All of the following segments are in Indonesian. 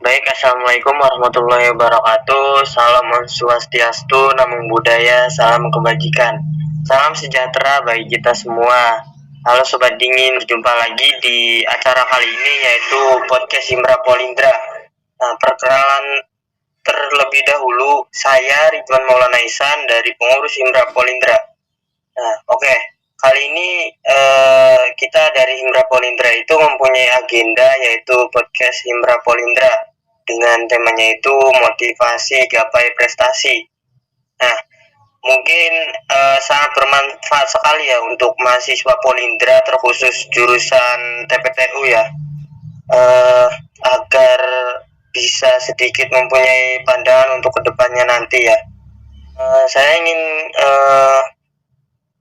Baik, Assalamualaikum warahmatullahi wabarakatuh. Salam Swastiastu, Namo Buddhaya, salam kebajikan. Salam sejahtera bagi kita semua. Halo Sobat Dingin, berjumpa lagi di acara kali ini yaitu Podcast Himra Polindra. Perkenalan terlebih dahulu, saya Ridwan Maulana Ihsan dari pengurus Himra Polindra. Kali ini kita dari Himra Polindra itu mempunyai agenda yaitu podcast Himra Polindra dengan temanya itu motivasi gapai prestasi. Nah, mungkin sangat bermanfaat sekali ya untuk mahasiswa Polindra terkhusus jurusan TPTU ya, agar bisa sedikit mempunyai pandangan untuk kedepannya nanti ya. Saya ingin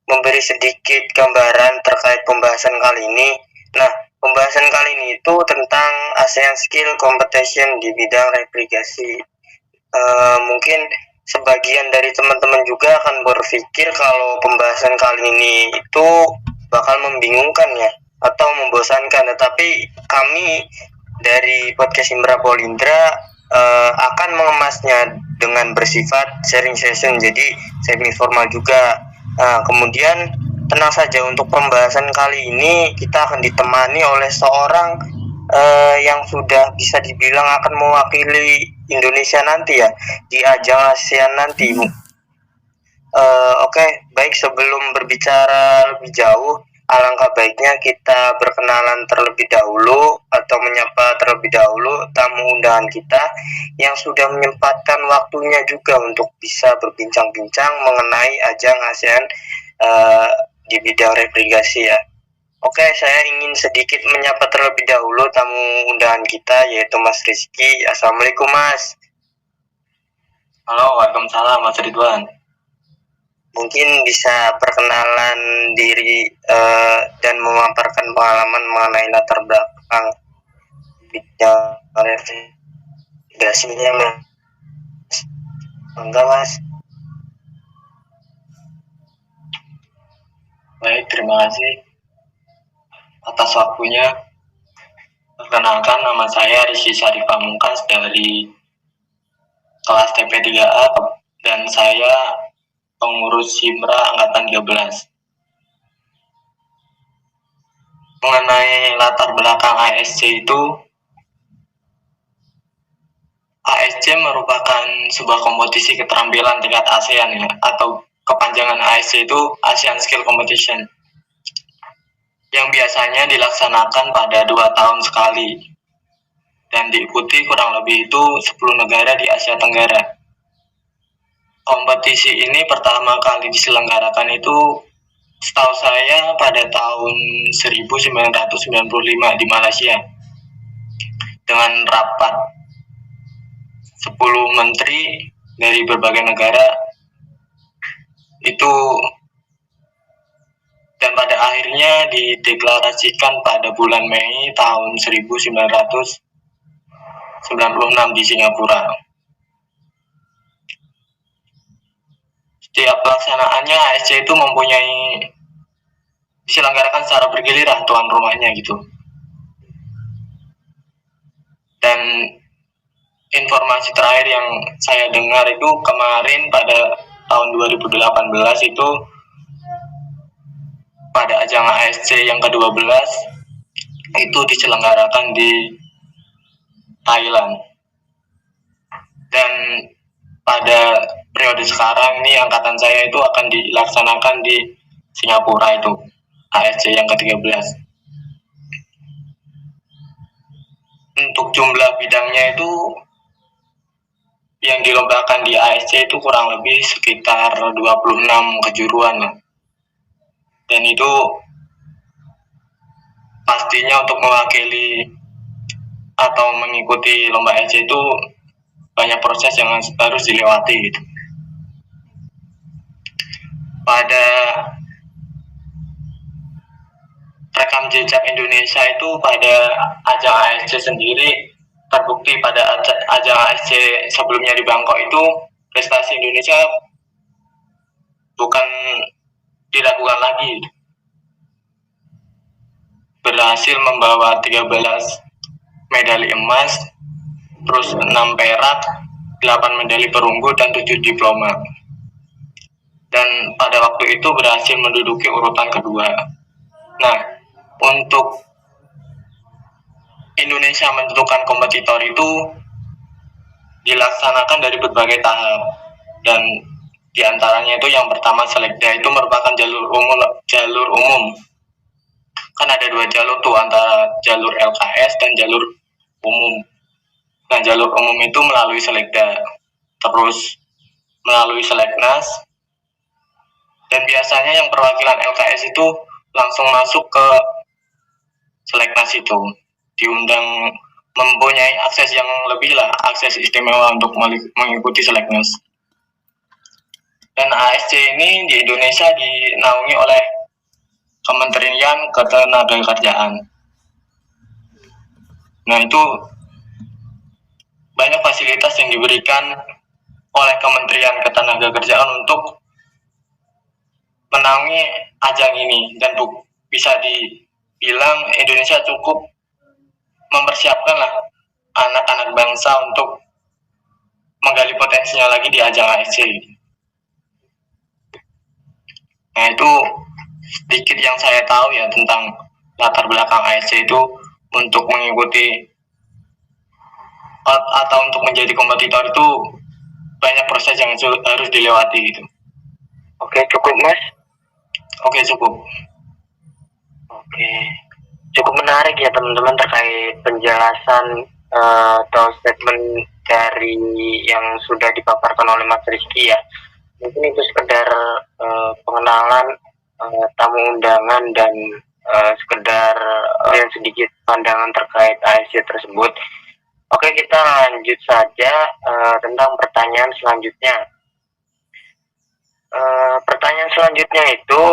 memberi sedikit gambaran terkait pembahasan kali ini. Nah, pembahasan kali ini itu tentang ASEAN Skill Competition di bidang replikasi. Mungkin sebagian dari teman-teman juga akan berpikir kalau pembahasan kali ini itu bakal membingungkan ya, atau membosankan. Tetapi kami dari Podcast Himra Polindra akan mengemasnya dengan bersifat sharing session, jadi semi formal juga. Kemudian tenang saja, untuk pembahasan kali ini kita akan ditemani oleh seorang yang sudah bisa dibilang akan mewakili Indonesia nanti ya di ajang ASEAN nanti. Baik, sebelum berbicara lebih jauh, alangkah baiknya kita berkenalan terlebih dahulu atau menyapa terlebih dahulu tamu undangan kita yang sudah menyempatkan waktunya juga untuk bisa berbincang-bincang mengenai ajang ASEAN di bidang replikasi ya. Saya ingin sedikit menyapa terlebih dahulu tamu undangan kita yaitu Mas Rizky. Assalamualaikum Mas. Halo, waalaikumsalam Mas Ridwan. Mungkin bisa perkenalan diri dan memaparkan pengalaman mengenai latar belakang bidang replikasinya Mas. Enggak Mas? Baik, terima kasih atas waktunya. Perkenalkan, nama saya Rizky Syarif Pamungkas dari kelas TP3A dan saya pengurus Himra Angkatan 13. Mengenai latar belakang ASC itu, ASC merupakan sebuah kompetisi keterampilan tingkat ASEAN ya, atau kepanjangan ASC itu ASEAN Skill Competition, yang biasanya dilaksanakan pada 2 tahun sekali dan diikuti kurang lebih itu 10 negara di Asia Tenggara. Kompetisi ini pertama kali diselenggarakan itu setahu saya pada tahun 1995 di Malaysia dengan rapat 10 menteri dari berbagai negara itu, dan pada akhirnya dideklarasikan pada bulan Mei tahun 1996 di Singapura. Setiap pelaksanaannya ASC itu mempunyai diselenggarakan secara bergiliran tuan rumahnya gitu. Dan informasi terakhir yang saya dengar itu kemarin pada tahun 2018 itu pada ajang ASC yang ke-12 itu diselenggarakan di Thailand. Dan pada periode sekarang ini angkatan saya itu akan dilaksanakan di Singapura itu ASC yang ke-13. Untuk jumlah bidangnya itu yang dilombakan di ASC itu kurang lebih sekitar 26 kejuruan lah. Dan itu pastinya untuk mewakili atau mengikuti lomba ASC itu banyak proses yang harus dilewati gitu. Pada rekam jejak Indonesia itu pada ajang ASC sendiri terbukti pada ajang ASC sebelumnya di Bangkok itu prestasi Indonesia bukan dilakukan lagi, berhasil membawa 13 medali emas terus 6 perak, 8 medali perunggu, dan 7 diploma. Dan pada waktu itu berhasil menduduki urutan kedua. Nah, untuk Indonesia menentukan kompetitor itu dilaksanakan dari berbagai tahap, dan diantaranya itu yang pertama selekda, itu merupakan jalur umum. Kan ada 2 jalur tuh, antara jalur LKS dan jalur umum. Nah, jalur umum itu melalui selekda, terus melalui seleknas, dan biasanya yang perwakilan LKS itu langsung masuk ke seleknas itu, diundang, mempunyai akses yang lebih lah, akses istimewa untuk mengikuti seleknas. Dan ASC ini di Indonesia dinaungi oleh Kementerian Ketenagakerjaan. Nah, itu banyak fasilitas yang diberikan oleh Kementerian Ketenagakerjaan untuk menaungi ajang ini, dan bisa dibilang Indonesia cukup mempersiapkan lah anak-anak bangsa untuk menggali potensinya lagi di ajang ASC. Nah, itu sedikit yang saya tahu ya tentang latar belakang ASC itu untuk mengikuti atau untuk menjadi kompetitor itu banyak proses yang harus dilewati gitu. Oke, cukup Mas. Oke, cukup. Oke, cukup menarik ya teman-teman terkait penjelasan atau statement dari yang sudah dipaparkan oleh Mas Rizky ya. Mungkin itu sekedar pengenalan tamu undangan dan sekedar yang sedikit pandangan terkait ASC tersebut. Oke, kita lanjut saja tentang pertanyaan selanjutnya. Pertanyaan selanjutnya itu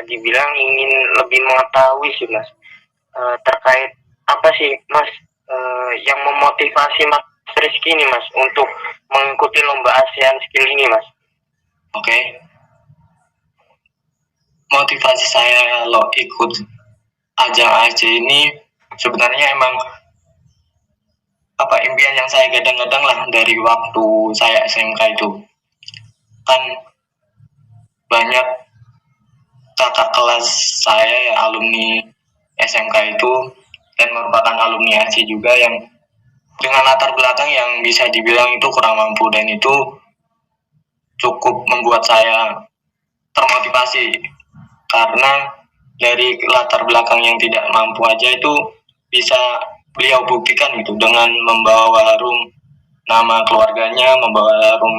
dibilang ingin lebih mengetahui sih Mas, terkait apa sih Mas yang memotivasi Mas Rizky ini Mas untuk mengikuti lomba ASEAN Skill ini Mas? Oke. Motivasi saya lo ikut ajang ASC ini sebenarnya emang impian yang saya gadang-gadang lah dari waktu saya SMK itu. Kan banyak kakak kelas saya ya, alumni SMK itu, dan merupakan alumni ASC juga, yang dengan latar belakang yang bisa dibilang itu kurang mampu, dan itu cukup membuat saya termotivasi, karena dari latar belakang yang tidak mampu aja itu bisa beliau buktikan gitu dengan membawa harum nama keluarganya, membawa harum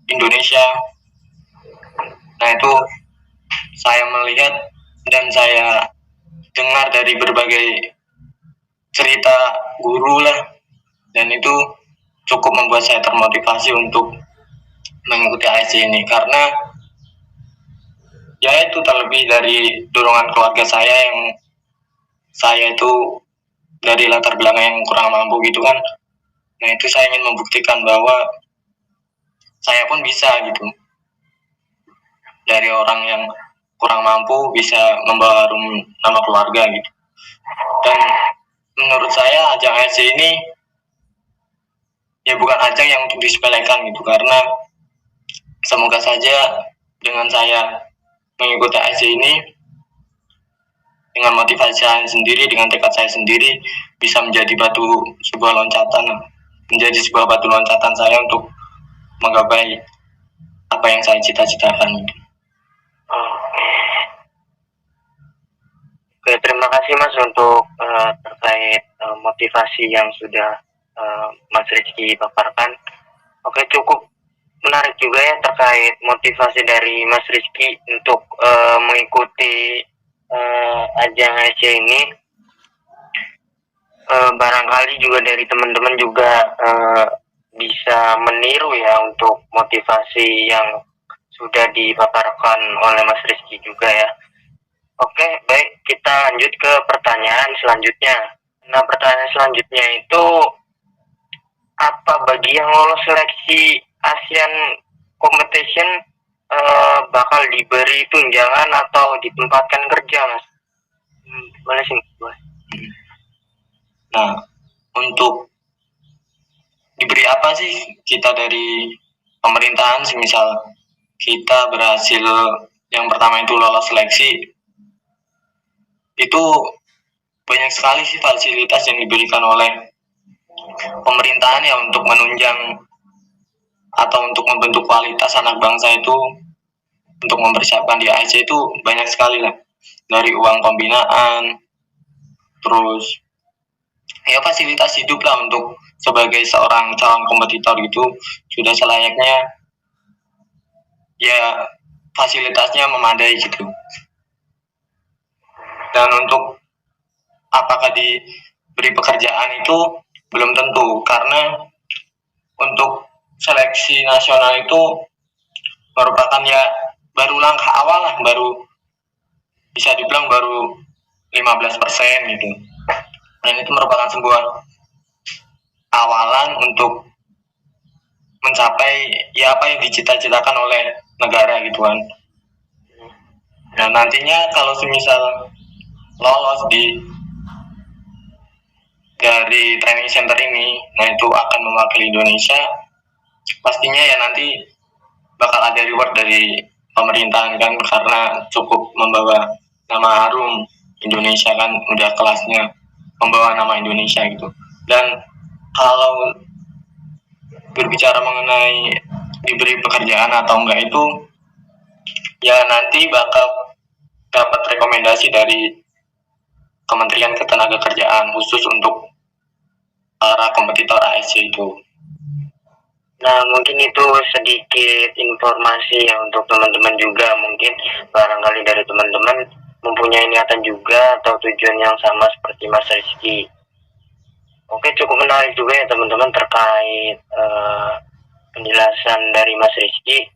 Indonesia. Nah, itu saya melihat dan saya dengar dari berbagai cerita guru lah, dan itu cukup membuat saya termotivasi untuk mengikuti ASC ini, karena ya itu terlebih dari dorongan keluarga saya yang saya itu dari latar belakang yang kurang mampu gitu kan. Nah, itu saya ingin membuktikan bahwa saya pun bisa gitu, dari orang yang kurang mampu bisa membawa harum nama keluarga gitu. Dan menurut saya ajang ASC ini ya bukan ajang yang untuk disepelekan gitu, karena semoga saja dengan saya mengikuti ASC ini, dengan motivasi saya sendiri, dengan tekad saya sendiri, bisa menjadi sebuah batu loncatan saya untuk menggapai apa yang saya cita-citakan. Oke, terima kasih Mas untuk terkait motivasi yang sudah Mas Rizky paparkan. Oke, cukup menarik juga ya terkait motivasi dari Mas Rizky untuk mengikuti ajang ASC ini. Barangkali juga dari teman-teman juga bisa meniru ya untuk motivasi yang sudah dipaparkan oleh Mas Rizky juga ya. Oke, baik, kita lanjut ke pertanyaan selanjutnya. Nah, pertanyaan selanjutnya itu, apa bagi yang lolos seleksi ASEAN Competition bakal diberi tunjangan atau ditempatkan kerja, Mas? Boleh sih, boleh. Nah, untuk diberi apa sih kita dari pemerintahan, misal kita berhasil yang pertama itu lolos seleksi, itu banyak sekali sih fasilitas yang diberikan oleh pemerintahan ya untuk menunjang atau untuk membentuk kualitas anak bangsa itu, untuk mempersiapkan di ASC itu banyak sekali lah, dari uang pembinaan, terus ya fasilitas hidup lah untuk sebagai seorang calon kompetitor itu sudah selayaknya ya, fasilitasnya memadai gitu. Dan untuk apakah diberi pekerjaan itu belum tentu, karena untuk seleksi nasional itu merupakan ya baru langkah awal lah, baru bisa dibilang baru 15% gitu. Dan itu merupakan sebuah awalan untuk mencapai ya apa yang dicita-citakan oleh negara gitu kan. Nah nantinya kalau semisal lolos dari training center ini, nah itu akan mewakili Indonesia, pastinya ya nanti bakal ada reward dari pemerintahan kan, karena cukup membawa nama harum Indonesia kan, udah kelasnya membawa nama Indonesia gitu. Dan kalau berbicara mengenai diberi pekerjaan atau enggak itu ya nanti bakal dapat rekomendasi dari Kementerian Ketenagakerjaan khusus untuk para kompetitor ASC itu. Nah, mungkin itu sedikit informasi ya untuk teman-teman juga. Mungkin barangkali dari teman-teman mempunyai niatan juga atau tujuan yang sama seperti Mas Rizky. Oke, cukup menarik juga ya teman-teman terkait penjelasan dari Mas Rizky.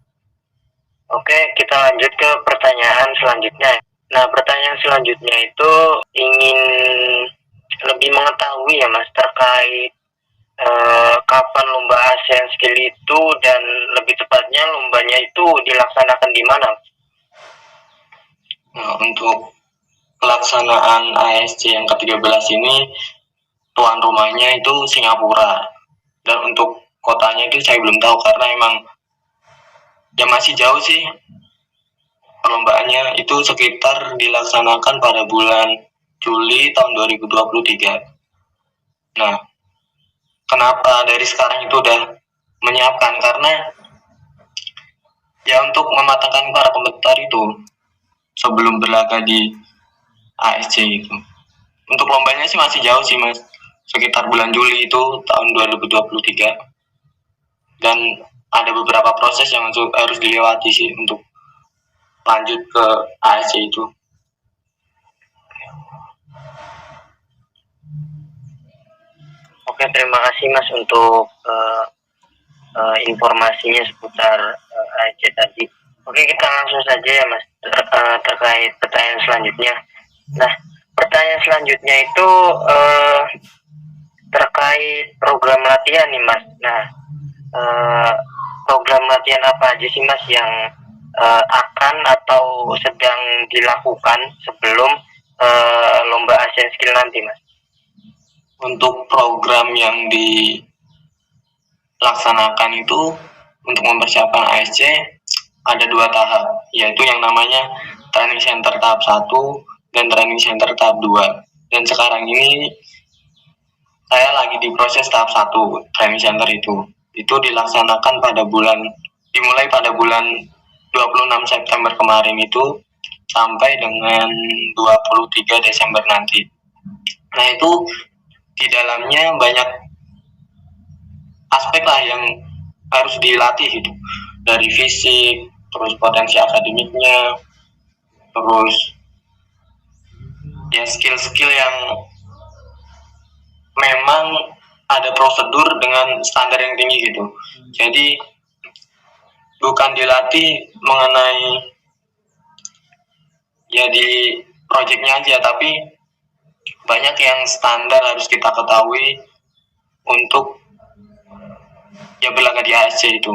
Oke, kita lanjut ke pertanyaan selanjutnya. Nah, pertanyaan selanjutnya itu ingin lebih mengetahui ya Mas terkait kapan lomba ASEAN Skill itu, dan lebih tepatnya lombanya itu dilaksanakan di mana? Nah, untuk pelaksanaan ASC yang ke-13 ini tuan rumahnya itu Singapura, dan untuk kotanya itu saya belum tahu karena emang ya masih jauh sih. Perlombaannya itu sekitar dilaksanakan pada bulan Juli tahun 2023. Nah, kenapa dari sekarang itu udah menyiapkan? Karena ya untuk mematangkan para kompetitor itu sebelum berlaga di ASC itu. Untuk lombanya sih masih jauh sih Mas, sekitar bulan Juli itu tahun 2023. Dan ada beberapa proses yang harus dilewati sih untuk lanjut ke ASC itu. Oke, terima kasih Mas untuk informasinya seputar ASC tadi. Oke, kita langsung saja ya Mas terkait pertanyaan selanjutnya. Nah, pertanyaan selanjutnya itu terkait program latihan nih Mas. Nah, program latihan apa aja sih Mas yang akan atau sedang dilakukan sebelum lomba ASEAN Skill nanti Mas? Untuk program yang dilaksanakan itu untuk mempersiapkan ASC ada 2 tahap, yaitu yang namanya training center tahap 1 dan training center tahap 2. Dan sekarang ini saya lagi di proses tahap 1 training center itu dilaksanakan dimulai pada bulan 26 September kemarin itu sampai dengan 23 Desember nanti. Nah itu di dalamnya banyak aspek lah yang harus dilatih gitu, dari fisik, terus potensi akademiknya, terus ya skill-skill yang memang ada prosedur dengan standar yang tinggi gitu. Jadi bukan dilatih mengenai ya di projectnya aja, tapi banyak yang standar harus kita ketahui untuk ya berlaga di ASC itu.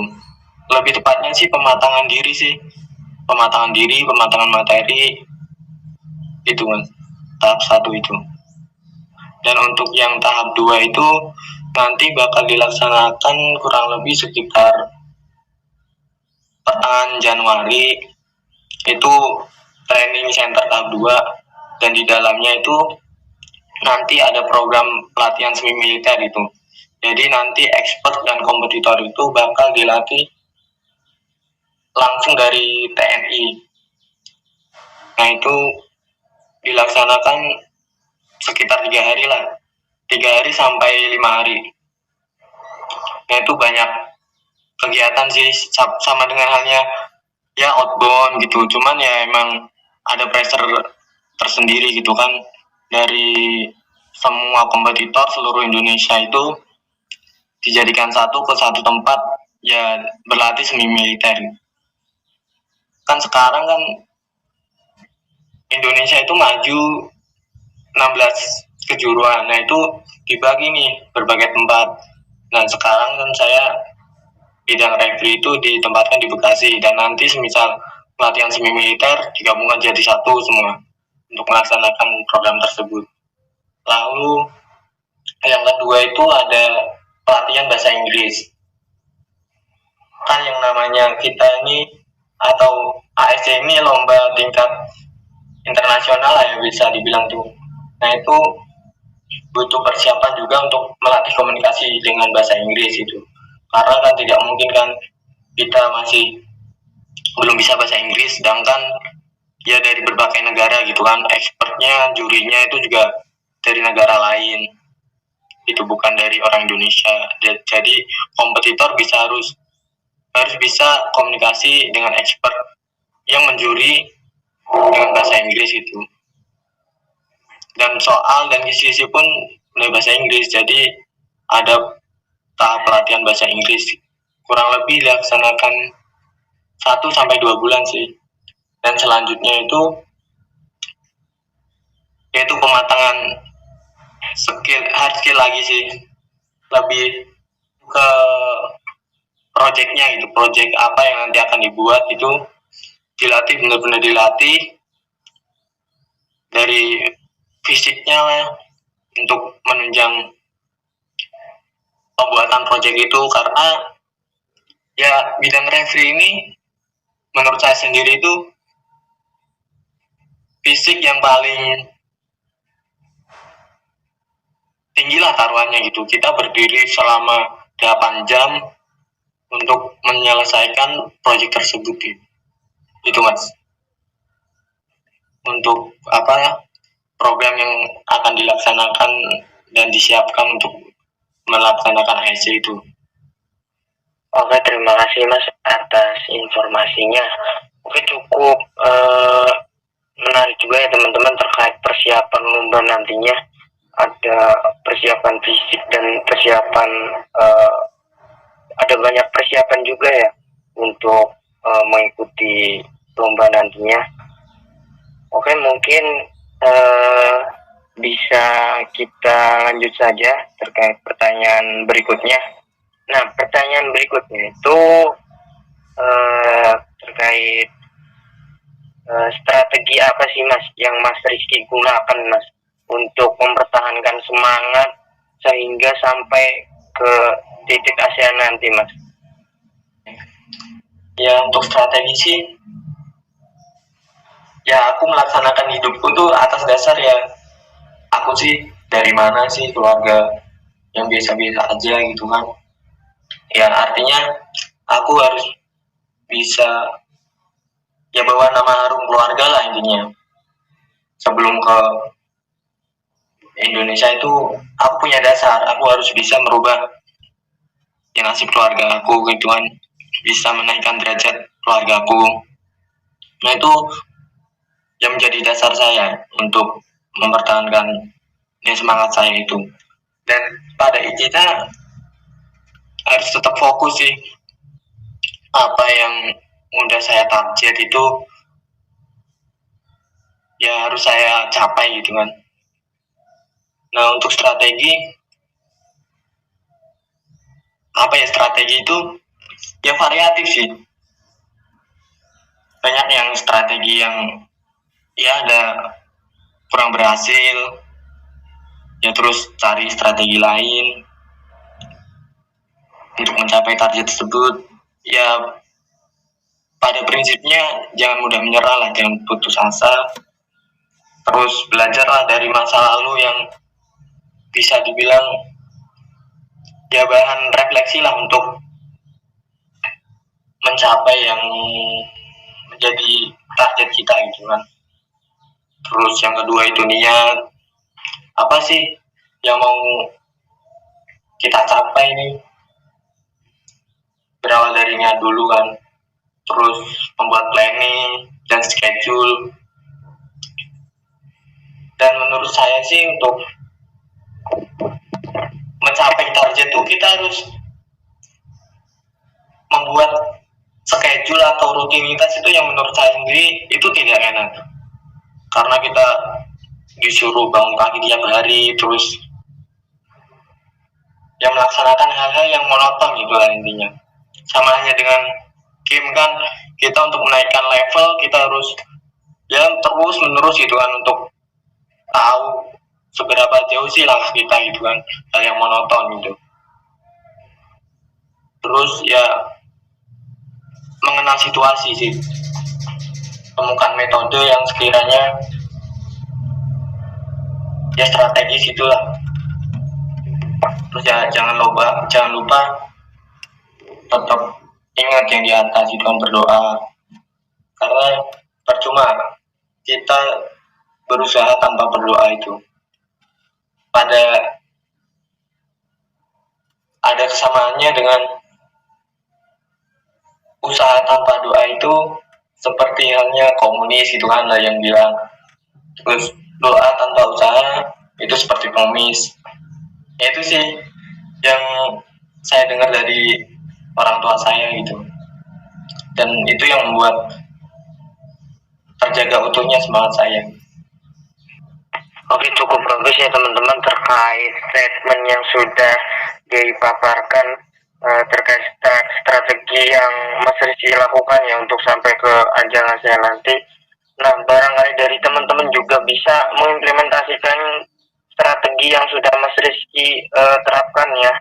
Lebih tepatnya sih pematangan diri, pematangan materi itu kan tahap 1 itu. Dan untuk yang tahap 2 itu nanti bakal dilaksanakan kurang lebih sekitar pertengahan Januari. Itu training center tahap 2, dan di dalamnya itu nanti ada program pelatihan semi militer itu. Jadi nanti expert dan kompetitor itu bakal dilatih langsung dari TNI. Nah, itu dilaksanakan sekitar 3 hari lah, 3 hari sampai 5 hari. Nah, itu banyak kegiatan sih, sama dengan halnya ya outbound gitu, cuman ya emang ada pressure tersendiri gitu kan, dari semua kompetitor seluruh Indonesia itu dijadikan satu ke satu tempat ya berlatih semi militer. Kan sekarang kan Indonesia itu maju 16 kejuruan, nah itu dibagi nih berbagai tempat. Nah, sekarang kan saya bidang referee itu ditempatkan di Bekasi, dan nanti semisal pelatihan semi militer digabungkan jadi satu semua untuk melaksanakan program tersebut. Lalu yang kedua itu ada pelatihan bahasa Inggris. Kan yang namanya kita ini atau ASC ini lomba tingkat internasional lah ya, bisa dibilang tuh. Nah, itu butuh persiapan juga untuk melatih komunikasi dengan bahasa Inggris itu. Karena kan tidak mungkin kan kita masih belum bisa bahasa Inggris, sedangkan ya dari berbagai negara gitu kan, expertnya, jurinya itu juga dari negara lain, itu bukan dari orang Indonesia. Jadi kompetitor harus bisa komunikasi dengan expert yang menjuri dengan bahasa Inggris itu. Dan soal dan kisi-kisi pun oleh bahasa Inggris, jadi ada tahap pelatihan bahasa Inggris kurang lebih dilaksanakan 1-2 bulan sih. Dan selanjutnya itu yaitu pematangan hard skill lagi sih, lebih ke projectnya gitu, project apa yang nanti akan dibuat itu dilatih, benar-benar dilatih dari fisiknya lah, untuk menunjang pembuatan project itu. Karena ya bidang referee ini menurut saya sendiri itu fisik yang paling tinggi lah taruhannya gitu. Kita berdiri selama 8 jam untuk menyelesaikan proyek tersebut gitu. Itu mas, untuk apa ya, program yang akan dilaksanakan dan disiapkan untuk melaksanakan ASC itu. Oke, terima kasih mas atas informasinya. Oke, cukup menarik juga ya teman-teman terkait persiapan lomba nantinya. Ada persiapan fisik dan persiapan ada banyak persiapan juga ya untuk mengikuti lomba nantinya. Oke, mungkin bisa kita lanjut saja terkait pertanyaan berikutnya. Nah, pertanyaan berikutnya itu terkait strategi apa sih mas yang Mas Rizky gunakan mas untuk mempertahankan semangat sehingga sampai ke titik ASEAN nanti mas? Ya, untuk strategi sih ya aku melaksanakan hidupku tuh atas dasar ya aku sih dari mana sih, keluarga yang biasa-biasa aja gitu kan. Ya artinya aku harus bisa ya bawa nama harum keluarga lah intinya. Sebelum ke Indonesia itu aku punya dasar, aku harus bisa merubah ya nasib keluarga aku gitu kan, bisa menaikkan derajat keluarga aku. Nah, itu yang menjadi dasar saya untuk mempertahankan ya semangat saya itu. Dan pada intinya harus tetap fokus sih, apa yang udah saya target itu ya harus saya capai gitu kan. Nah, untuk strategi apa ya, strategi itu ya variatif sih. Banyak yang strategi yang ya ada kurang berhasil, ya terus cari strategi lain. untuk mencapai target tersebut. Ya pada prinsipnya jangan mudah menyerah lah, jangan putus asa, terus belajarlah dari masa lalu yang bisa dibilang ya bahan refleksi lah untuk mencapai yang menjadi target kita gitu kan. Terus yang kedua itu niat, apa sih yang mau kita capai nih, berawal dari niat dulu kan, terus membuat planning dan schedule. Dan menurut saya sih untuk mencapai target itu kita harus membuat schedule atau rutinitas itu yang menurut saya sendiri itu tidak enak, karena kita disuruh bangun pagi tiap hari, terus yang melaksanakan hal-hal yang monoton gitu lah intinya. Sama hanya dengan game kan, kita untuk menaikkan level kita harus ya terus menerus gitu kan, untuk tahu seberapa jauh sih langkah kita gitu kan, hal yang monoton gitu. Terus ya mengenal situasi sih, temukan metode yang sekiranya ya strategis itulah. Terus ya jangan lupa tetap ingat yang di atas itu kan, berdoa, karena percuma kita berusaha tanpa berdoa itu. Ada kesamaannya dengan usaha tanpa doa itu seperti halnya komunis gitu kan lah yang bilang. Terus doa tanpa usaha itu seperti pengemis. Ya itu sih yang saya dengar dari orang tua saya gitu, dan itu yang membuat terjaga utuhnya semangat saya. Oke, cukup bagus ya teman-teman terkait statement yang sudah dipaparkan terkait strategi yang Mas Rizky lakukan ya untuk sampai ke ajang ASEAN nanti. Nah, barangkali dari teman-teman juga bisa mengimplementasikan strategi yang sudah Mas Rizky terapkan ya.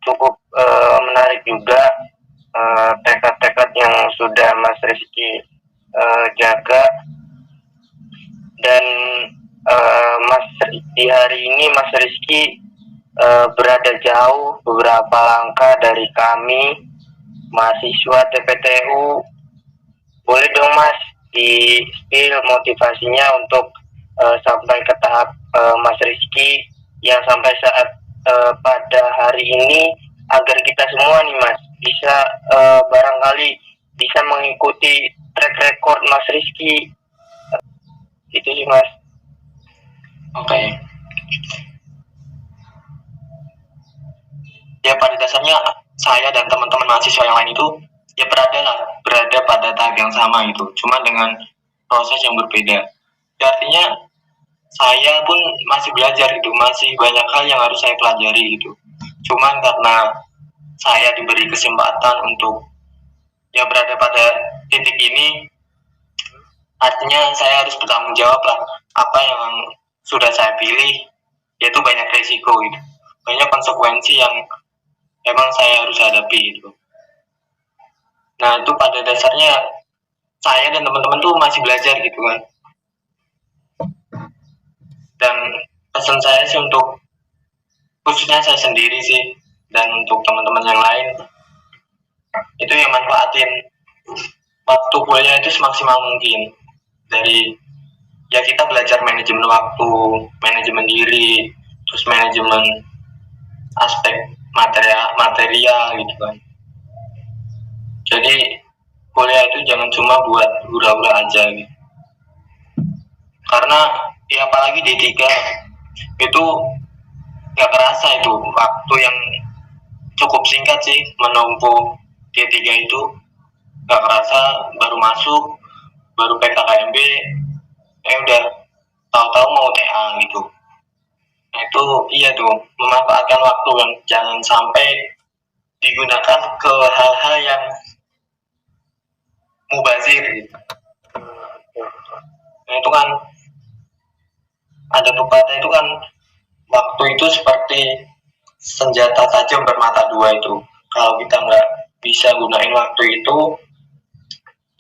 Cukup menarik juga tekad-tekad yang sudah Mas Rizky jaga. Dan Mas di hari ini Mas Rizky berada jauh beberapa langkah dari kami mahasiswa TPTU. Boleh dong Mas di spill motivasinya untuk sampai ke tahap Mas Rizky yang sampai saat pada hari ini, agar kita semua nih Mas bisa barangkali bisa mengikuti track record Mas Rizky. Itu sih Mas. Oke. Ya pada dasarnya saya dan teman-teman mahasiswa yang lain itu ya berada pada tahap yang sama itu, cuma dengan proses yang berbeda. Ya, artinya saya pun masih belajar gitu, masih banyak hal yang harus saya pelajari gitu. Cuman karena saya diberi kesempatan untuk ya berada pada titik ini, artinya saya harus bertanggung jawab lah apa yang sudah saya pilih, yaitu banyak resiko gitu, banyak konsekuensi yang emang saya harus hadapi gitu. Nah itu pada dasarnya saya dan teman-teman tuh masih belajar gitu kan. Dan pesan saya sih untuk khususnya saya sendiri sih, dan untuk teman-teman yang lain, itu yang manfaatin waktu kuliah itu semaksimal mungkin. Dari ya kita belajar manajemen waktu, manajemen diri, terus manajemen aspek material gitu kan. Jadi kuliah itu jangan cuma buat hura-hura aja gitu. Karena ya apalagi D3 itu gak kerasa itu waktu yang cukup singkat sih menempuh D3 itu, gak kerasa baru masuk, baru PKKMB udah tahu-tahu mau TA gitu. Nah itu iya tuh, memanfaatkan waktu yang jangan sampai digunakan ke hal-hal yang mubazir gitu. Nah itu kan ada pepatah itu kan, waktu itu seperti senjata tajam bermata dua itu. Kalau kita nggak bisa gunain waktu itu,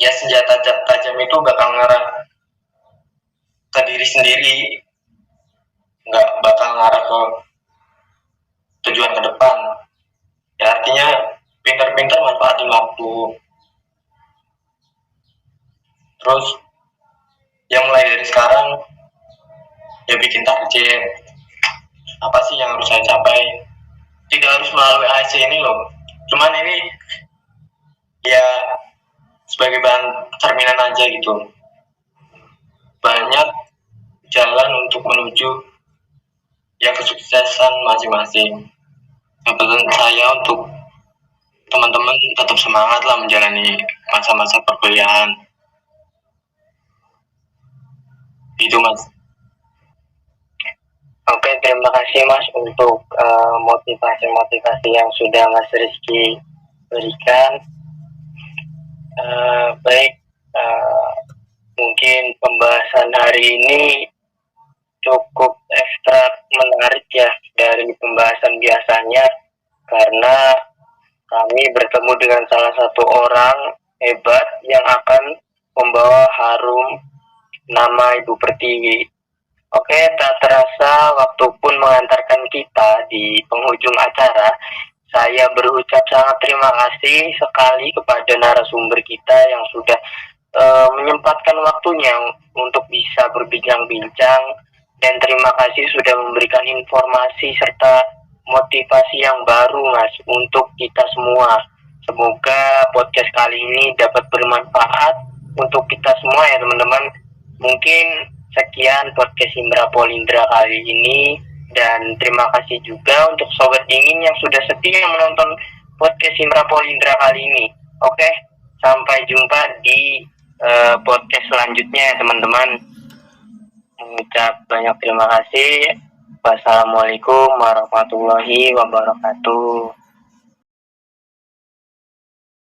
ya senjata tajam itu bakal ngarah ke diri sendiri, nggak bakal ngarah ke tujuan ke depan. Ya artinya pintar-pintar manfaatin waktu. Terus yang mulai dari sekarang ya bikin target. Apa sih yang harus saya capai? Tidak harus melalui ASC ini loh. Cuman ini ya sebagai bahan cerminan aja gitu. Banyak jalan untuk menuju ya kesuksesan masing-masing. Yang penting saya untuk teman-teman tetap semangat lah menjalani masa-masa perkuliahan. Itu Mas. Oke, terima kasih Mas untuk motivasi-motivasi yang sudah Mas Rizky berikan. Baik, mungkin pembahasan hari ini cukup ekstra menarik ya dari pembahasan biasanya, karena kami bertemu dengan salah satu orang hebat yang akan membawa harum nama Ibu Pertiwi. Oke, tak terasa waktu pun mengantarkan kita di penghujung acara. Saya berucap sangat terima kasih sekali kepada narasumber kita yang sudah menyempatkan waktunya untuk bisa berbincang-bincang, dan terima kasih sudah memberikan informasi serta motivasi yang baru Mas untuk kita semua. Semoga podcast kali ini dapat bermanfaat untuk kita semua ya teman-teman. Mungkin sekian podcast Indra Polindra kali ini, dan terima kasih juga untuk Sobat Dingin yang sudah setia menonton podcast Indra Polindra kali ini. Oke, sampai jumpa di podcast selanjutnya ya teman-teman. Mengucap banyak terima kasih. Wassalamualaikum warahmatullahi wabarakatuh.